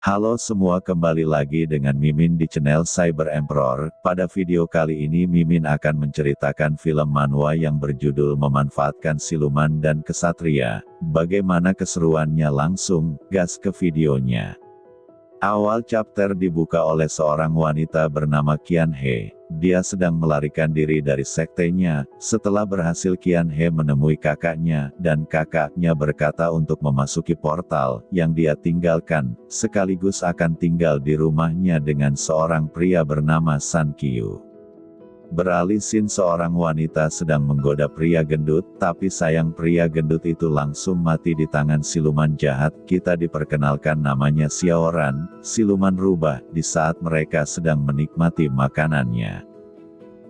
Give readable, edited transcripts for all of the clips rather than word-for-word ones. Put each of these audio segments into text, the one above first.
Halo semua, kembali lagi dengan Mimin di channel Cyber Emperor. Pada video kali ini Mimin akan menceritakan film manhwa yang berjudul Memanfaatkan Siluman dan Kesatria. Bagaimana keseruannya, langsung gas ke videonya. Awal chapter dibuka oleh seorang wanita bernama Qian He. Dia sedang melarikan diri dari sektenya. Setelah berhasil, Qian He menemui kakaknya, dan kakaknya berkata untuk memasuki portal yang dia tinggalkan, sekaligus akan tinggal di rumahnya dengan seorang pria bernama San Qiu. Beralih scene, seorang wanita sedang menggoda pria gendut, tapi sayang pria gendut itu langsung mati di tangan siluman jahat. Kita diperkenalkan namanya Xiaoran, siluman rubah, di saat mereka sedang menikmati makanannya.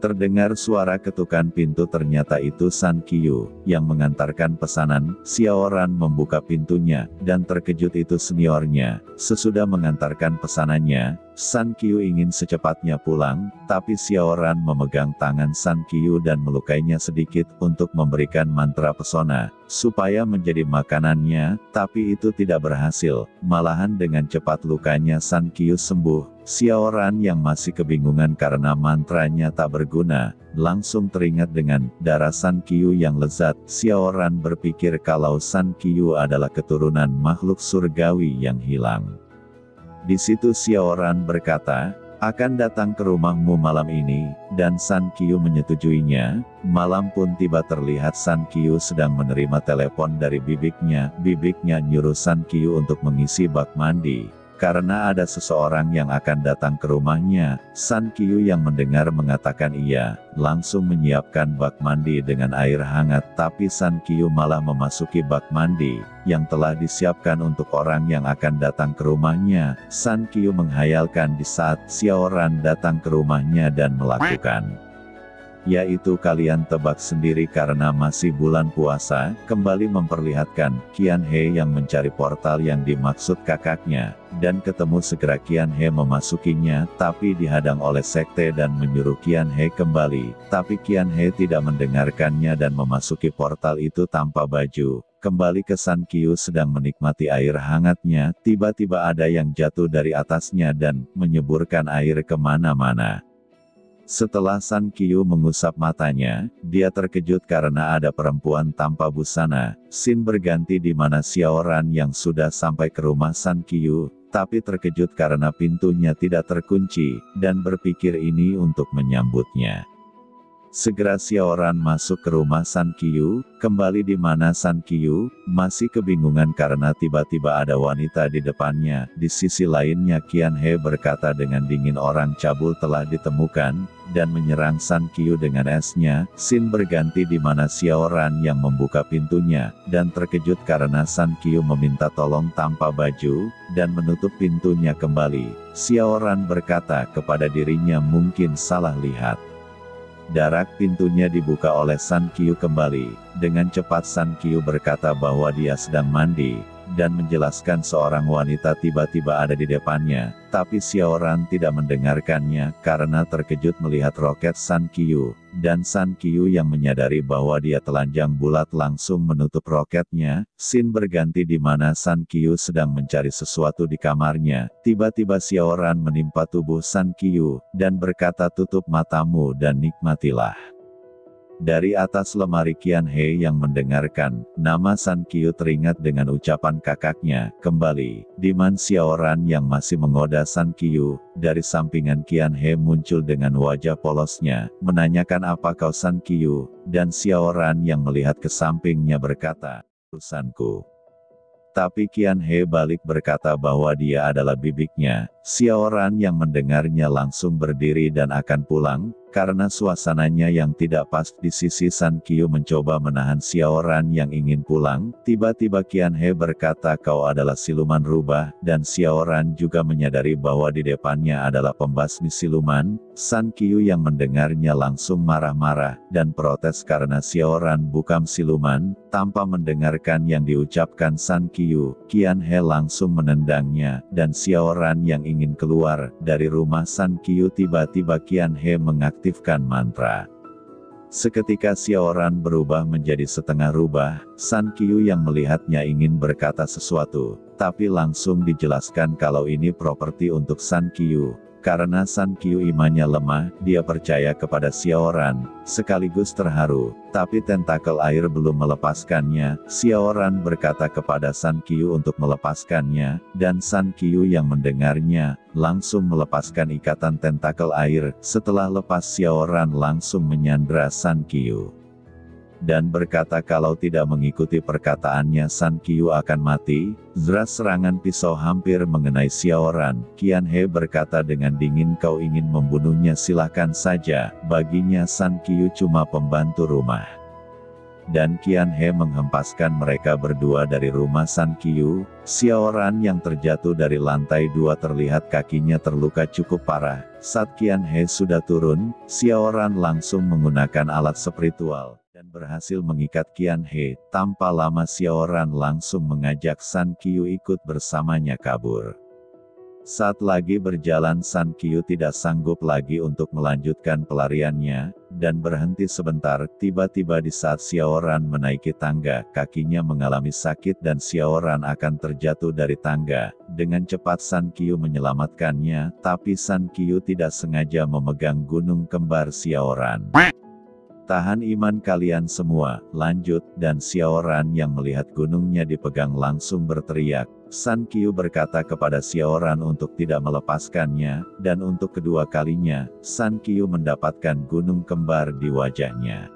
Terdengar suara ketukan pintu, ternyata itu San Qiu yang mengantarkan pesanan. Xiaoran membuka pintunya, dan terkejut itu seniornya. Sesudah mengantarkan pesanannya, San Qiu ingin secepatnya pulang, tapi Xiaoran memegang tangan San Qiu dan melukainya sedikit untuk memberikan mantra pesona, supaya menjadi makanannya, tapi itu tidak berhasil. Malahan dengan cepat lukanya San Qiu sembuh. Xiaoran yang masih kebingungan karena mantranya tak berguna, langsung teringat dengan darah San Qiu yang lezat. Xiaoran berpikir kalau San Qiu adalah keturunan makhluk surgawi yang hilang. Di situ Xiaoran berkata, akan datang ke rumahmu malam ini, dan San Qiu menyetujuinya. Malam pun tiba, terlihat San Qiu sedang menerima telepon dari bibiknya. Bibiknya nyuruh San Qiu untuk mengisi bak mandi, karena ada seseorang yang akan datang ke rumahnya. San Qiu yang mendengar mengatakan iya, langsung menyiapkan bak mandi dengan air hangat, tapi San Qiu malah memasuki bak mandi yang telah disiapkan untuk orang yang akan datang ke rumahnya. San Qiu menghayalkan di saat Xiaoran datang ke rumahnya dan melakukan, yaitu kalian tebak sendiri, karena masih bulan puasa. Kembali memperlihatkan Qian He yang mencari portal yang dimaksud kakaknya, dan ketemu. Segera Qian He memasukinya, tapi dihadang oleh sekte dan menyuruh Qian He kembali, tapi Qian He tidak mendengarkannya dan memasuki portal itu tanpa baju. Kembali ke San Qiu sedang menikmati air hangatnya, tiba-tiba ada yang jatuh dari atasnya dan menyeburkan air kemana-mana. Setelah San Qiu mengusap matanya, dia terkejut karena ada perempuan tanpa busana. Scene berganti di mana Xiaoran yang sudah sampai ke rumah San Qiu, tapi terkejut karena pintunya tidak terkunci, dan berpikir ini untuk menyambutnya. Segera Xiaoran masuk ke rumah San Qiu, kembali di mana San Qiu masih kebingungan karena tiba-tiba ada wanita di depannya. Di sisi lainnya Qian He berkata dengan dingin, orang cabul telah ditemukan, dan menyerang San Qiu dengan esnya. Scene berganti di mana Xiaoran yang membuka pintunya, dan terkejut karena San Qiu meminta tolong tanpa baju, dan menutup pintunya kembali. Xiaoran berkata kepada dirinya mungkin salah lihat. Darak pintunya dibuka oleh San Qiu kembali. Dengan cepat San Qiu berkata bahwa dia sedang mandi, dan menjelaskan seorang wanita tiba-tiba ada di depannya, tapi Xiaoran tidak mendengarkannya karena terkejut melihat roket San Qiu, dan San Qiu yang menyadari bahwa dia telanjang bulat langsung menutup roketnya. Scene berganti di mana San Qiu sedang mencari sesuatu di kamarnya, tiba-tiba Xiaoran menimpa tubuh San Qiu, dan berkata tutup matamu dan nikmatilah. Dari atas lemari Qian He yang mendengarkan nama San Qiu teringat dengan ucapan kakaknya. Kembali di mana Xiaoran yang masih menggoda San Qiu, dari sampingan Qian He muncul dengan wajah polosnya, menanyakan apa kau San Qiu, dan Xiaoran yang melihat ke sampingnya berkata, urusanku. Tapi Qian He balik berkata bahwa dia adalah bibiknya. Xiaoran yang mendengarnya langsung berdiri dan akan pulang, karena suasananya yang tidak pas. Di sisi San Qiu mencoba menahan Xiaoran yang ingin pulang, tiba-tiba Qian He berkata kau adalah siluman rubah, dan Xiaoran juga menyadari bahwa di depannya adalah pembasmi siluman. San Qiu yang mendengarnya langsung marah-marah, dan protes karena Xiaoran bukan siluman. Tanpa mendengarkan yang diucapkan San Qiu, Qian He langsung menendangnya, dan Xiaoran yang ingin keluar dari rumah San Qiu, tiba-tiba Qian He mengaktifkan mantra. Seketika Xiaoran berubah menjadi setengah rubah. San Qiu yang melihatnya ingin berkata sesuatu, tapi langsung dijelaskan kalau ini properti untuk San Qiu. Karena San Qiu imannya lemah, dia percaya kepada Xiaoran, sekaligus terharu, tapi tentakel air belum melepaskannya. Xiaoran berkata kepada San Qiu untuk melepaskannya, dan San Qiu yang mendengarnya, langsung melepaskan ikatan tentakel air. Setelah lepas, Xiaoran langsung menyandra San Qiu dan berkata kalau tidak mengikuti perkataannya San Qiu akan mati. Deras serangan pisau hampir mengenai Xiaoran. Qian He berkata dengan dingin, kau ingin membunuhnya silahkan saja, baginya San Qiu cuma pembantu rumah. Dan Qian He menghempaskan mereka berdua dari rumah San Qiu. Xiaoran yang terjatuh dari lantai 2 terlihat kakinya terluka cukup parah. Saat Qian He sudah turun, Xiaoran langsung menggunakan alat spiritual dan berhasil mengikat Qian He. Tanpa lama Xiaoran langsung mengajak San Qiu ikut bersamanya kabur. Saat lagi berjalan, San Qiu tidak sanggup lagi untuk melanjutkan pelariannya, dan berhenti sebentar. Tiba-tiba di saat Xiaoran menaiki tangga, kakinya mengalami sakit dan Xiaoran akan terjatuh dari tangga. Dengan cepat San Qiu menyelamatkannya, tapi San Qiu tidak sengaja memegang gunung kembar Xiaoran. Tahan iman kalian semua, lanjut, dan Xiaoran yang melihat gunungnya dipegang langsung berteriak. San Qiu berkata kepada Xiaoran untuk tidak melepaskannya, dan untuk kedua kalinya, San Qiu mendapatkan gunung kembar di wajahnya.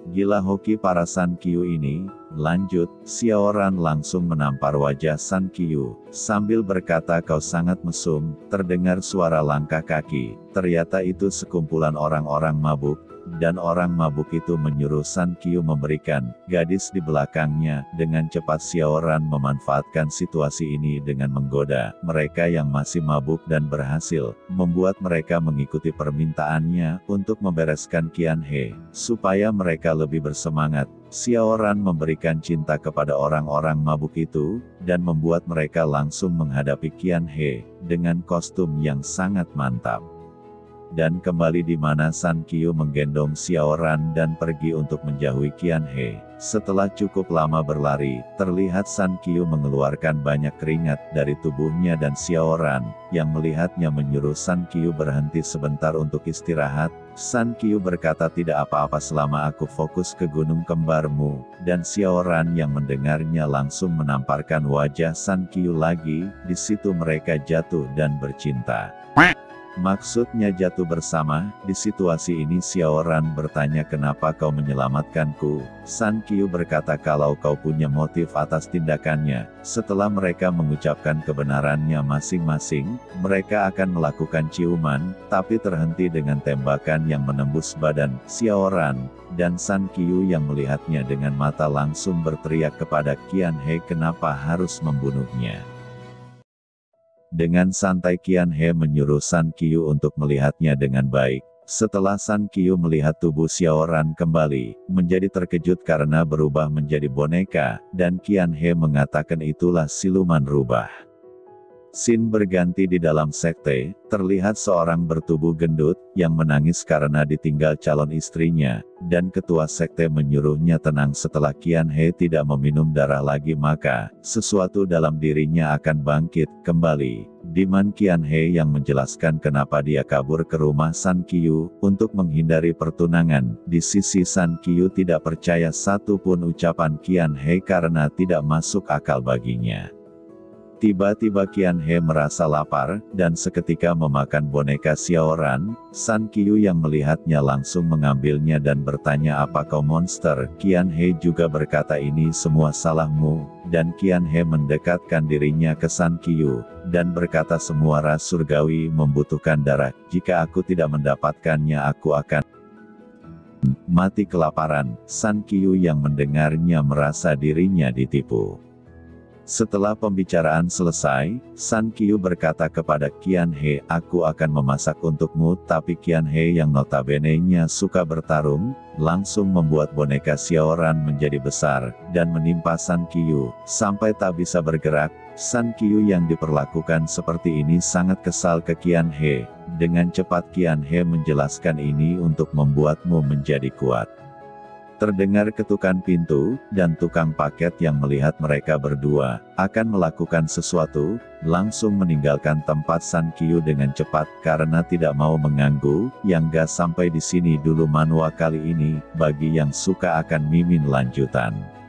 Gila hoki para San Qiu ini, lanjut, Xiaoran langsung menampar wajah San Qiu, sambil berkata kau sangat mesum. Terdengar suara langkah kaki, ternyata itu sekumpulan orang-orang mabuk. Dan orang mabuk itu menyuruh San Qiu memberikan gadis di belakangnya. Dengan cepat Xiaoran memanfaatkan situasi ini dengan menggoda mereka yang masih mabuk dan berhasil membuat mereka mengikuti permintaannya untuk membereskan Qian He, supaya mereka lebih bersemangat. Xiaoran memberikan cinta kepada orang-orang mabuk itu, dan membuat mereka langsung menghadapi Qian He dengan kostum yang sangat mantap. Dan kembali di mana San Qiu menggendong Xiaoran dan pergi untuk menjauhi Qian He. Setelah cukup lama berlari, terlihat San Qiu mengeluarkan banyak keringat dari tubuhnya dan Xiaoran, yang melihatnya menyuruh San Qiu berhenti sebentar untuk istirahat. San Qiu berkata tidak apa-apa selama aku fokus ke gunung kembarmu, dan Xiaoran yang mendengarnya langsung menamparkan wajah San Qiu lagi. Di situ mereka jatuh dan bercinta. Maksudnya jatuh bersama. Di situasi ini Xiaoran bertanya kenapa kau menyelamatkanku. San Qiu berkata kalau kau punya motif atas tindakannya. Setelah mereka mengucapkan kebenarannya masing-masing, mereka akan melakukan ciuman, tapi terhenti dengan tembakan yang menembus badan Xiaoran. Dan San Qiu yang melihatnya dengan mata langsung berteriak kepada Qian He kenapa harus membunuhnya. Dengan santai Qian He menyuruh San Qiu untuk melihatnya dengan baik. Setelah San Qiu melihat tubuh Xiaoran kembali, menjadi terkejut karena berubah menjadi boneka, dan Qian He mengatakan itulah siluman rubah. Scene berganti di dalam sekte, terlihat seorang bertubuh gendut, yang menangis karena ditinggal calon istrinya, dan ketua sekte menyuruhnya tenang setelah Qian He tidak meminum darah lagi maka, sesuatu dalam dirinya akan bangkit kembali. Diman Qian He yang menjelaskan kenapa dia kabur ke rumah San Qiu, untuk menghindari pertunangan. Di sisi San Qiu tidak percaya satupun ucapan Qian He karena tidak masuk akal baginya. Tiba-tiba Qian He merasa lapar, dan seketika memakan boneka Xiaoran. San Qiu yang melihatnya langsung mengambilnya dan bertanya apa kau monster. Qian He juga berkata ini semua salahmu, dan Qian He mendekatkan dirinya ke San Qiu, dan berkata semua ras surgawi membutuhkan darah, jika aku tidak mendapatkannya aku akan mati kelaparan. San Qiu yang mendengarnya merasa dirinya ditipu. Setelah pembicaraan selesai, San Qiu berkata kepada Qian He, aku akan memasak untukmu, tapi Qian He yang notabene-nya suka bertarung, langsung membuat boneka Xiaoran menjadi besar, dan menimpa San Qiu, sampai tak bisa bergerak. San Qiu yang diperlakukan seperti ini sangat kesal ke Qian He. Dengan cepat Qian He menjelaskan ini untuk membuatmu menjadi kuat. Terdengar ketukan pintu, dan tukang paket yang melihat mereka berdua akan melakukan sesuatu, langsung meninggalkan tempat San Qiu dengan cepat karena tidak mau mengganggu. Yang gas sampai di sini dulu manhwa kali ini, bagi yang suka akan Mimin lanjutan.